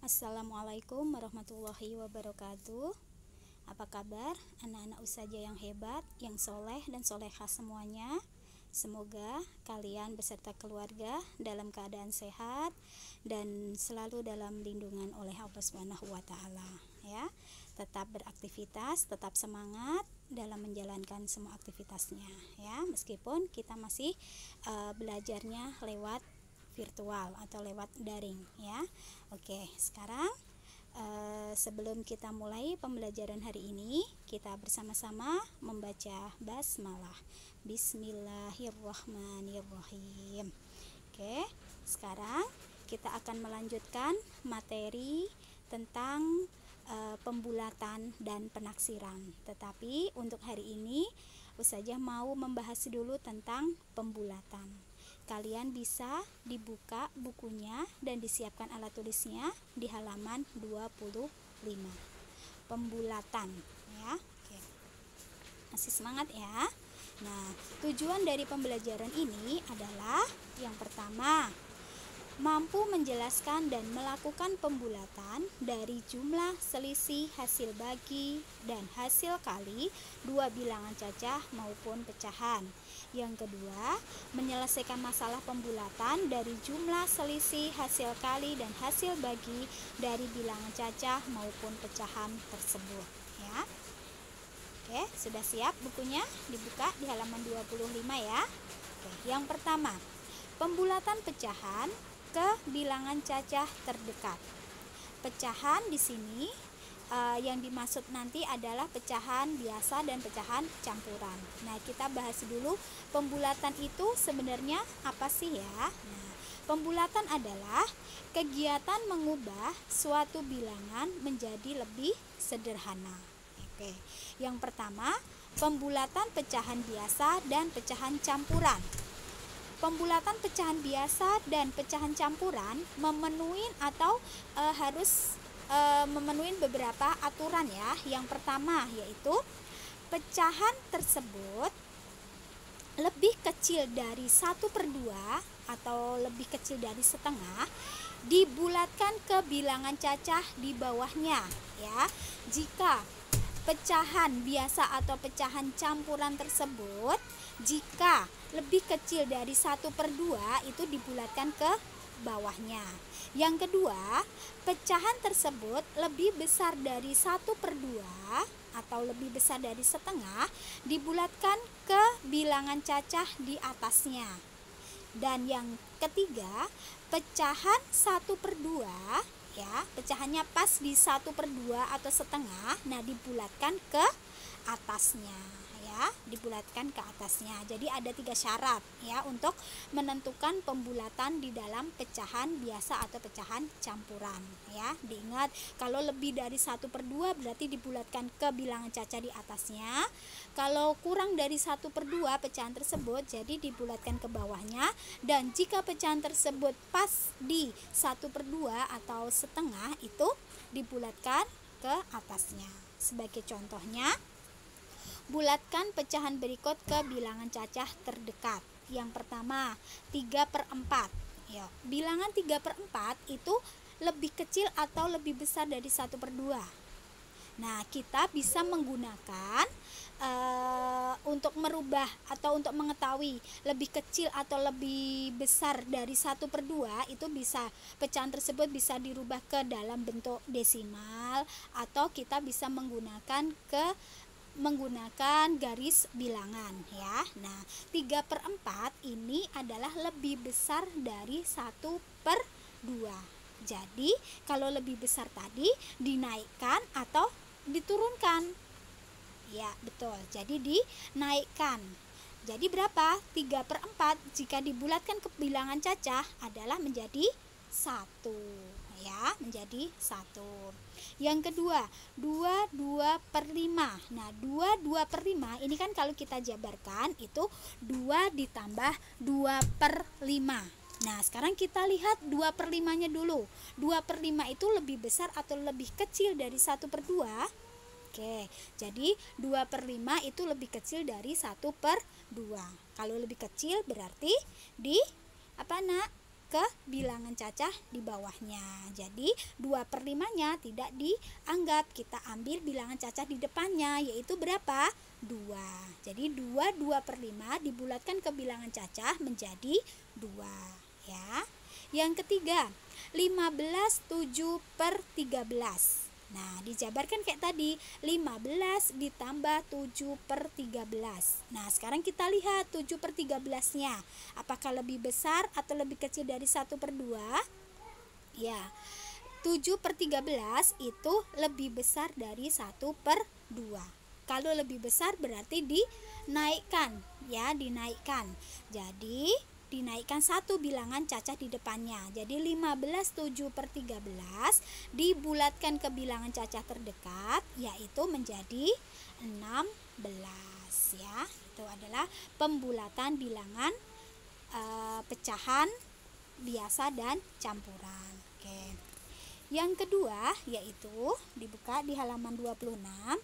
Assalamualaikum warahmatullahi wabarakatuh. Apa kabar anak-anak usaja yang hebat, yang soleh dan solehah semuanya? Semoga kalian beserta keluarga dalam keadaan sehat dan selalu dalam lindungan oleh Allah Subhanahu wa taala, ya. Tetap beraktivitas, tetap semangat dalam menjalankan semua aktivitasnya, ya. Meskipun kita masih belajarnya lewat virtual atau lewat daring, ya. Oke, sekarang sebelum kita mulai pembelajaran hari ini, kita bersama-sama membaca basmalah. Bismillahirrahmanirrahim. Oke, sekarang kita akan melanjutkan materi tentang pembulatan dan penaksiran. Tetapi untuk hari ini Ustazah mau membahas dulu tentang pembulatan. Kalian bisa dibuka bukunya dan disiapkan alat tulisnya di halaman 25. Pembulatan, ya. Oke. Masih semangat ya. Nah, tujuan dari pembelajaran ini adalah yang pertama, mampu menjelaskan dan melakukan pembulatan dari jumlah selisih hasil bagi dan hasil kali dua bilangan cacah maupun pecahan. Yang kedua, menyelesaikan masalah pembulatan dari jumlah selisih hasil kali dan hasil bagi dari bilangan cacah maupun pecahan tersebut, ya. Oke, sudah siap bukunya? Dibuka di halaman 25 ya. Oke, yang pertama, pembulatan pecahan ke bilangan cacah terdekat. Pecahan di sini yang dimaksud nanti adalah pecahan biasa dan pecahan campuran. Nah, kita bahas dulu pembulatan itu sebenarnya apa sih ya? Nah, pembulatan adalah kegiatan mengubah suatu bilangan menjadi lebih sederhana. Oke. Yang pertama, pembulatan pecahan biasa dan pecahan campuran. Pembulatan pecahan biasa dan pecahan campuran memenuhi atau harus memenuhi beberapa aturan ya. Yang pertama yaitu pecahan tersebut lebih kecil dari 1/2 atau lebih kecil dari setengah dibulatkan ke bilangan cacah di bawahnya, ya. Jika pecahan biasa atau pecahan campuran tersebut jika lebih kecil dari 1/2 itu dibulatkan ke bawahnya. Yang kedua, pecahan tersebut lebih besar dari 1/2 atau lebih besar dari setengah dibulatkan ke bilangan cacah di atasnya. Dan yang ketiga, pecahan 1/2 ya, pecahannya pas di 1/2 atau setengah, nah dibulatkan ke atasnya, ya, dibulatkan ke atasnya. Jadi ada 3 syarat ya untuk menentukan pembulatan di dalam pecahan biasa atau pecahan campuran, ya. Diingat, kalau lebih dari 1/2 berarti dibulatkan ke bilangan cacah di atasnya. Kalau kurang dari 1/2 pecahan tersebut jadi dibulatkan ke bawahnya, dan jika pecahan tersebut pas di 1/2 atau setengah itu dibulatkan ke atasnya. Sebagai contohnya, bulatkan pecahan berikut ke bilangan cacah terdekat. Yang pertama, 3/4. Ya, bilangan 3/4 itu lebih kecil atau lebih besar dari 1/2. Nah, kita bisa menggunakan untuk merubah atau untuk mengetahui lebih kecil atau lebih besar dari 1/2 itu bisa, pecahan tersebut bisa dirubah ke dalam bentuk desimal atau kita bisa menggunakan garis bilangan, ya. Nah, 3/4 ini adalah lebih besar dari 1/2. Jadi, kalau lebih besar tadi dinaikkan atau diturunkan. Ya, betul. Jadi dinaikkan. Jadi berapa? 3/4 jika dibulatkan ke bilangan cacah adalah menjadi 1, ya, menjadi 1. Yang kedua, 2/5. Nah, 2/5 ini kan kalau kita jabarkan itu 2 ditambah 2/5. Nah, sekarang kita lihat 2/5-nya dulu. 2/5 itu lebih besar atau lebih kecil dari 1/2? Oke, jadi 2/5 itu lebih kecil dari 1/2. Kalau lebih kecil berarti di apa, Nak? ke bilangan cacah di bawahnya. Jadi 2/5-nya tidak dianggap, kita ambil bilangan cacah di depannya, yaitu berapa? 2. Jadi 2/5 dibulatkan ke bilangan cacah menjadi 2 ya. Yang ketiga, 15 7/13. Nah, dijabarkan kayak tadi, 15 ditambah 7/13. Nah, sekarang kita lihat 7/13-nya. Apakah lebih besar atau lebih kecil dari 1/2? Ya, 7/13 itu lebih besar dari 1/2. Kalau lebih besar berarti dinaikkan, ya, dinaikkan. Jadi dinaikkan 1 bilangan cacah di depannya. Jadi 15 7/13 dibulatkan ke bilangan cacah terdekat, yaitu menjadi 16 ya. Itu adalah pembulatan bilangan pecahan biasa dan campuran. Oke. Yang kedua yaitu dibuka di halaman 26,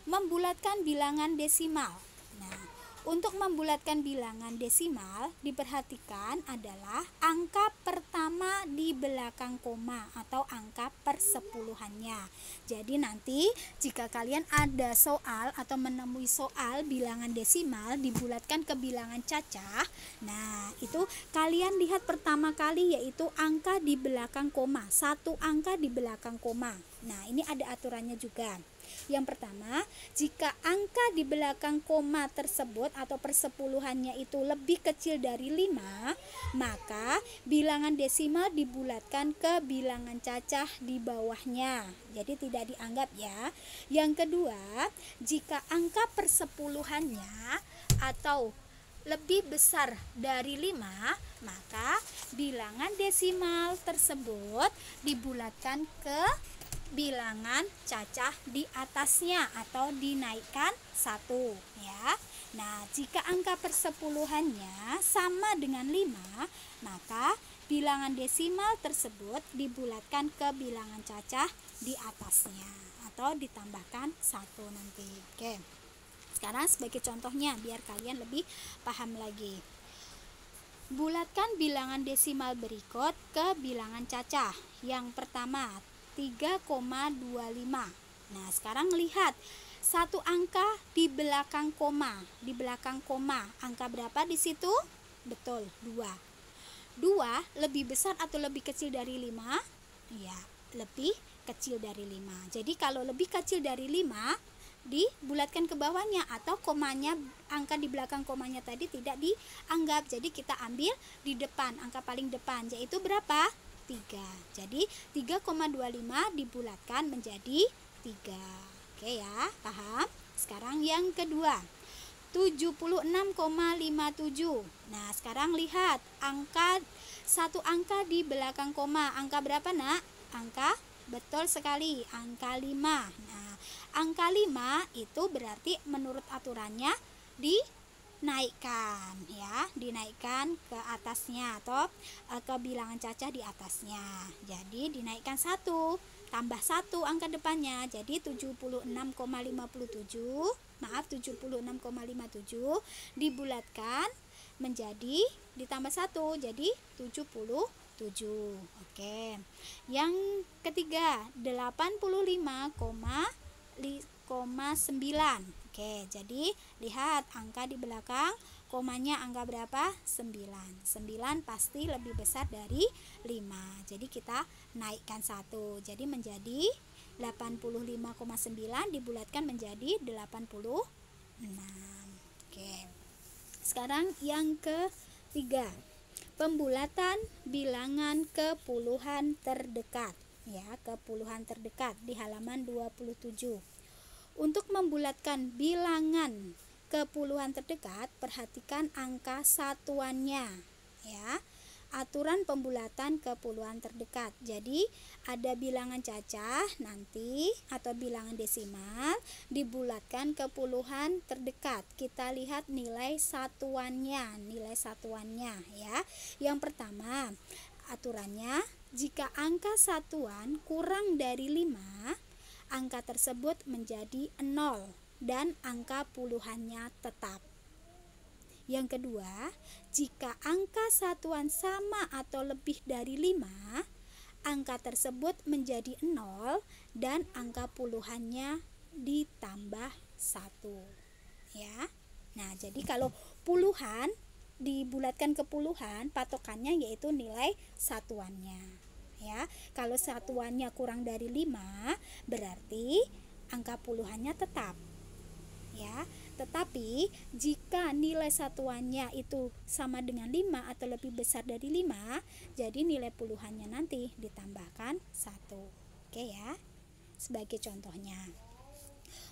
membulatkan bilangan desimal. Nah, untuk membulatkan bilangan desimal diperhatikan adalah angka pertama di belakang koma atau angka persepuluhannya. Jadi nanti jika kalian ada soal atau menemui soal bilangan desimal dibulatkan ke bilangan cacah, nah itu kalian lihat pertama kali yaitu angka di belakang koma, 1 angka di belakang koma. Nah, ini ada aturannya juga. Yang pertama, jika angka di belakang koma tersebut atau persepuluhannya itu lebih kecil dari 5, maka bilangan desimal dibulatkan ke bilangan cacah di bawahnya. Jadi tidak dianggap ya. Yang kedua, jika angka persepuluhannya atau lebih besar dari 5, maka bilangan desimal tersebut dibulatkan ke bilangan cacah di atasnya atau dinaikkan 1 ya. Nah, jika angka persepuluhannya sama dengan 5, maka bilangan desimal tersebut dibulatkan ke bilangan cacah di atasnya atau ditambahkan 1 nanti. Oke. Sekarang sebagai contohnya biar kalian lebih paham lagi. Bulatkan bilangan desimal berikut ke bilangan cacah. Yang pertama 3,25. Nah, sekarang lihat satu angka di belakang koma. Di belakang koma, angka berapa di situ? Betul, 2. 2 lebih besar atau lebih kecil dari 5? Ya, lebih kecil dari 5. Jadi kalau lebih kecil dari 5 dibulatkan ke bawahnya atau komanya, angka di belakang komanya tadi tidak dianggap. Jadi kita ambil di depan, angka paling depan, yaitu berapa? 3. Jadi 3,25 dibulatkan menjadi 3. Oke ya, paham? Sekarang yang kedua, 76,57. Nah, sekarang lihat satu angka di belakang koma. Angka berapa, Nak? Betul sekali, angka 5. Nah, angka 5 itu berarti menurut aturannya dinaikkan ya, dinaikkan ke atasnya atau ke bilangan cacah di atasnya. Jadi dinaikkan 1 tambah 1 angka depannya, jadi 76,57 dibulatkan menjadi ditambah 1 jadi 77. Oke. Yang ketiga 85,9. Oke, jadi lihat angka di belakang komanya angka berapa? 9. 9 pasti lebih besar dari 5. Jadi kita naikkan 1. Jadi menjadi 85,9 dibulatkan menjadi 86. Oke. Sekarang yang ketiga, pembulatan bilangan ke puluhan terdekat. Ya, ke puluhan terdekat di halaman 27. Untuk membulatkan bilangan ke puluhan terdekat, perhatikan angka satuannya ya. Aturan pembulatan ke puluhan terdekat. Jadi ada bilangan cacah nanti atau bilangan desimal dibulatkan ke puluhan terdekat. Kita lihat nilai satuannya ya. Yang pertama, aturannya jika angka satuan kurang dari 5, angka tersebut menjadi 0 dan angka puluhannya tetap. Yang kedua, jika angka satuan sama atau lebih dari 5, angka tersebut menjadi 0 dan angka puluhannya ditambah 1. Ya. Nah, jadi kalau puluhan dibulatkan ke puluhan, patokannya yaitu nilai satuannya. Ya, kalau satuannya kurang dari 5, berarti angka puluhannya tetap. Ya, tetapi jika nilai satuannya itu sama dengan 5 atau lebih besar dari 5, jadi nilai puluhannya nanti ditambahkan 1. Oke ya. Sebagai contohnya,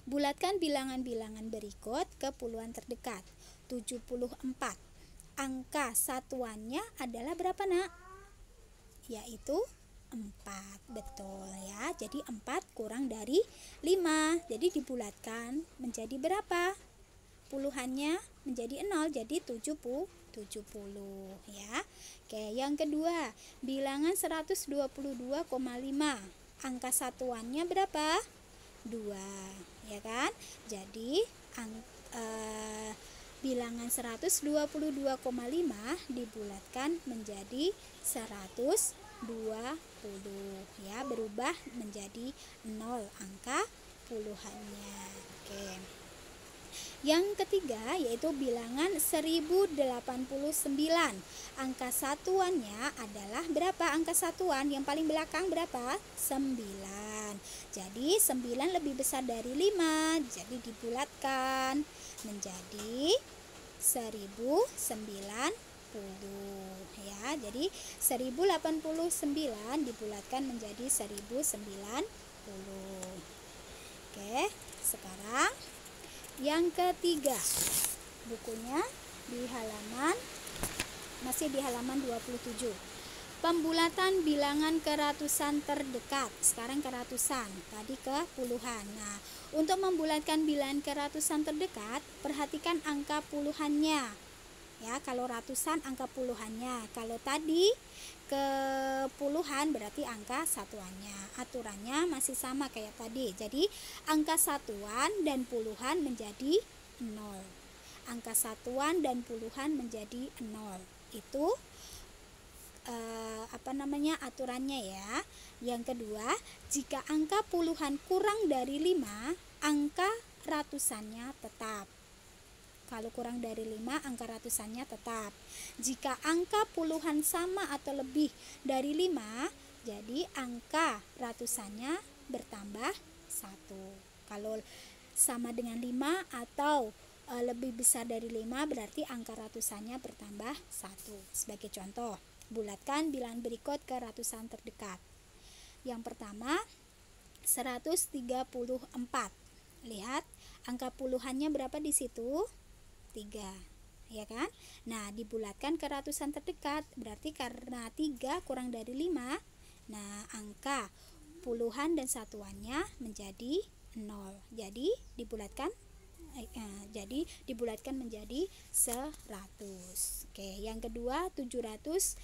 bulatkan bilangan-bilangan berikut ke puluhan terdekat. 74. Angka satuannya adalah berapa, Nak? Yaitu 4. Betul ya. Jadi 4 kurang dari 5. Jadi dibulatkan menjadi berapa? Puluhannya menjadi 0, jadi 70 ya. Oke, yang kedua, bilangan 122,5. Angka satuannya berapa? 2, ya kan? Jadi bilangan 122,5 dibulatkan menjadi 120 ya, berubah menjadi 0 angka puluhannya. Oke. Yang ketiga yaitu bilangan 1089. Angka satuannya adalah berapa? Angka satuan yang paling belakang berapa? 9. Jadi 9 lebih besar dari 5, jadi dibulatkan menjadi 1090 ya. Jadi 1089 dibulatkan menjadi 1090. Oke, sekarang yang ketiga, bukunya masih di halaman 27. Pembulatan bilangan ke ratusan terdekat. Sekarang ke ratusan, tadi ke puluhan. Nah, untuk membulatkan bilangan ke ratusan terdekat, perhatikan angka puluhannya. Ya, kalau ratusan angka puluhannya. Kalau tadi ke puluhan berarti angka satuannya. Aturannya masih sama kayak tadi. Jadi angka satuan dan puluhan menjadi 0. Angka satuan dan puluhan menjadi 0. Itu aturannya ya. Yang kedua, jika angka puluhan kurang dari 5, angka ratusannya tetap. Kalau kurang dari 5, angka ratusannya tetap. Jika angka puluhan sama atau lebih dari 5, jadi angka ratusannya bertambah 1. Kalau sama dengan 5 atau lebih besar dari 5, berarti angka ratusannya bertambah 1. Sebagai contoh, bulatkan bilangan berikut ke ratusan terdekat. Yang pertama, 134. Lihat, angka puluhannya berapa di situ? 3, ya kan? Nah, dibulatkan ke ratusan terdekat, berarti karena 3 kurang dari 5, nah angka puluhan dan satuannya menjadi 0. Jadi dibulatkan menjadi 100. Oke, yang kedua 765.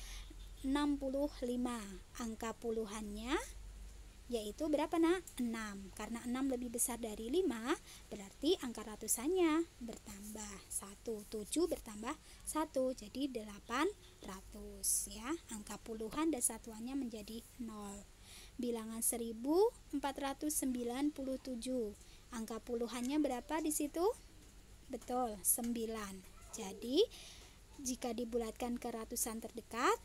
Angka puluhannya yaitu berapa, Nak? 6. Karena 6 lebih besar dari 5, berarti angka ratusannya bertambah 1. 7 bertambah 1, jadi 800 ya. Angka puluhan dan satuannya menjadi 0. Bilangan 1497. Angka puluhannya berapa di situ? Betul, 9. Jadi jika dibulatkan ke ratusan terdekat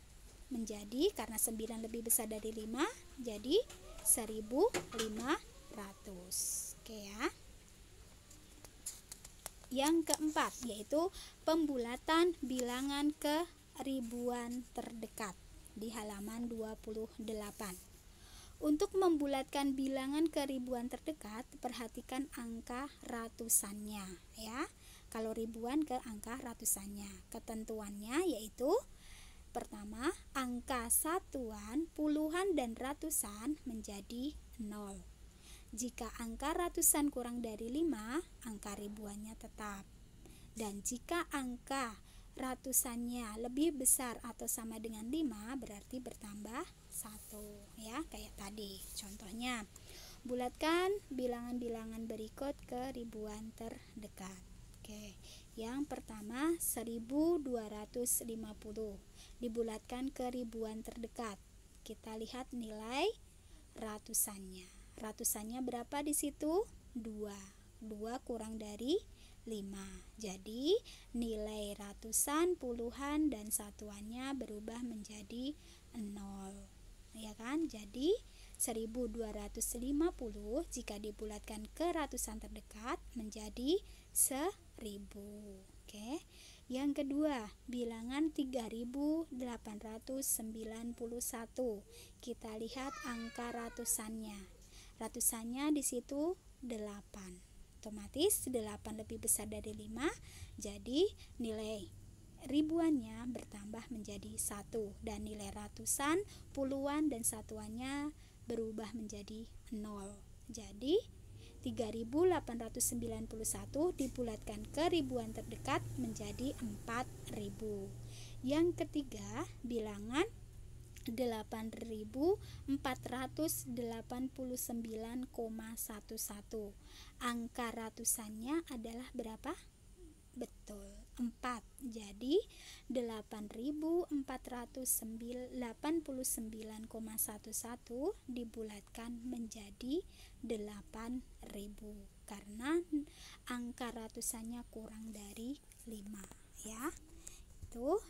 menjadi, karena 9 lebih besar dari 5, jadi 1500. Oke ya. Yang keempat yaitu pembulatan bilangan ke ribuan terdekat di halaman 28. Untuk membulatkan bilangan ke ribuan terdekat, perhatikan angka ratusannya ya. Kalau ribuan ke angka ratusannya. Ketentuannya yaitu pertama, angka satuan, puluhan dan ratusan menjadi 0. Jika angka ratusan kurang dari 5, angka ribuannya tetap. Dan jika angka ratusannya lebih besar atau sama dengan 5, berarti bertambah 1 ya, kayak tadi. Contohnya, bulatkan bilangan-bilangan berikut ke ribuan terdekat. Oke, yang pertama 1250 dibulatkan ke ribuan terdekat. Kita lihat nilai ratusannya. Ratusannya berapa di situ? 2. 2 kurang dari 5. Jadi nilai ratusan, puluhan, dan satuannya berubah menjadi 0. Ya kan? Jadi 1250 jika dibulatkan ke ratusan terdekat menjadi 1000. Oke. Yang kedua, bilangan 3891. Kita lihat angka ratusannya. Ratusannya di situ 8. Otomatis 8 lebih besar dari 5, jadi nilai ribuannya bertambah menjadi 1 dan nilai ratusan, puluhan, dan satuannya berubah menjadi 0. Jadi 3891 dibulatkan ke ribuan terdekat menjadi 4000. Yang ketiga, bilangan 8489,11. Angka ratusannya adalah berapa? Betul, 4. Jadi 8489,11 dibulatkan menjadi 8000 karena angka ratusannya kurang dari 5 ya. Itu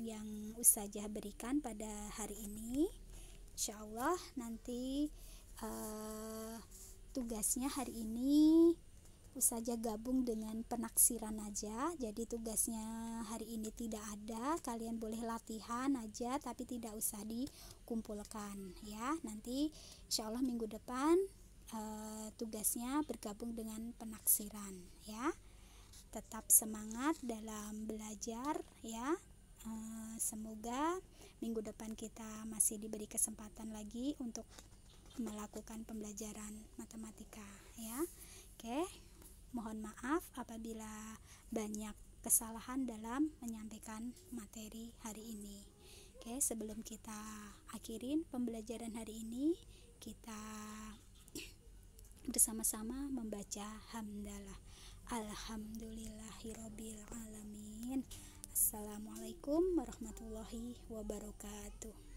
yang Ustazah berikan pada hari ini. Insyaallah nanti tugasnya hari ini Ustazah gabung dengan penaksiran aja. Jadi tugasnya hari ini tidak ada, kalian boleh latihan aja tapi tidak usah dikumpulkan ya. Nanti insyaallah minggu depan tugasnya bergabung dengan penaksiran ya. Tetap semangat dalam belajar ya. Semoga minggu depan kita masih diberi kesempatan lagi untuk melakukan pembelajaran matematika ya. Oke, mohon maaf apabila banyak kesalahan dalam menyampaikan materi hari ini. Oke, sebelum kita akhirin pembelajaran hari ini, kita bersama-sama membaca hamdalah. Alhamdulillahirabbil alamin. Assalamualaikum warahmatullahi wabarakatuh.